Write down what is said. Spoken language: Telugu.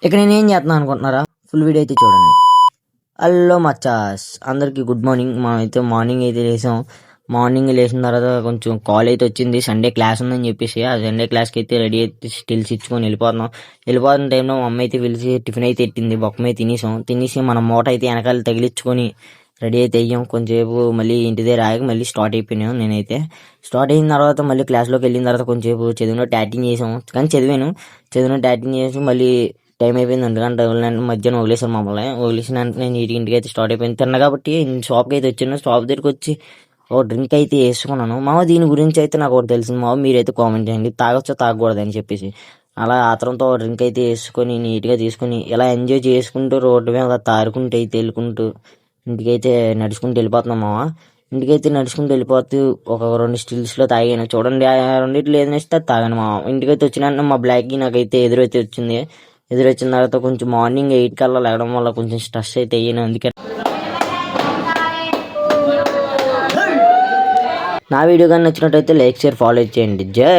ఇక నేనేం చేస్తున్నాను అనుకుంటున్నారా? ఫుల్ వీడియో అయితే చూడండి. హలో మచ్చాస్, అందరికీ గుడ్ మార్నింగ్. మనమైతే మార్నింగ్ అయితే లేసాం. మార్నింగ్ లేచిన తర్వాత కొంచెం కాల్ అయితే వచ్చింది, సండే క్లాస్ ఉందని చెప్పేసి. ఆ సండే క్లాస్కి అయితే రెడీ అయితే స్టిల్స్ ఇచ్చుకొని వెళ్ళిపోతున్న టైంలో మా అమ్మ అయితే పిలిచి టిఫిన్ అయితే ఎట్టింది. బొక్క మీద తినేసి మన మూట అయితే వెనకాల తగిలించుకొని రెడీ అయితే అయ్యాం. కొంచెంసేపు మళ్ళీ ఇంటి దగ్గర ఆగి మళ్ళీ స్టార్ట్ అయిపోయినాం. నేనైతే స్టార్ట్ అయిన తర్వాత మళ్ళీ క్లాస్లోకి వెళ్ళిన తర్వాత కొంచెంసేపు చదివినట్టు యాక్టింగ్ చేసాం. కానీ చదివినట్టు యాక్టింగ్ చేసి మళ్ళీ టైం అయిపోయింది 2 గంటల మధ్యాహ్నం వదిలేసాను. మమ్మల్ని వదిలేసిన వెంటనే ఇంటికి అయితే స్టార్ట్ అయిపోయింది. తిన్న కాబట్టి షాప్కి అయితే వచ్చాను. షాప్ దగ్గరికి వచ్చి ఓ డ్రింక్ అయితే వేసుకున్నాను. మామ దీని గురించి అయితే నాకు ఒకటి తెలిసింది. మామ మీరైతే కామెంట్ చేయండి, తాగొచ్చా తాగకూడదు అని చెప్పేసి. అలా ఆతరంతో డ్రింక్ అయితే వేసుకొని నీట్గా తీసుకొని ఇలా ఎంజాయ్ చేసుకుంటూ రోడ్డు మీద తారుకుంటూ అయితే వెళ్ళుకుంటూ ఇంటికైతే నడుచుకుంటూ వెళ్ళిపోతున్నాం మామ. ఇంటికైతే నడుచుకుంటూ వెళ్ళిపోతూ ఒక 2 స్టిల్స్లో తాగాను. చూడండి, ఆ రెండిట్లో ఏది నచ్చితే తాగాను మామ. ఇంటికైతే వచ్చిన మా బ్లాక్కి నాకైతే ఎదురైతే వచ్చింది. ఎదురొచ్చిన తర్వాత కొంచెం మార్నింగ్ 8 కల్లా లేవడం వల్ల కొంచెం స్ట్రెస్ అయితే అయ్యాను. అందుకే నా వీడియో కానీ నచ్చినట్టయితే లైక్ షేర్ ఫాలో చేయండి. జై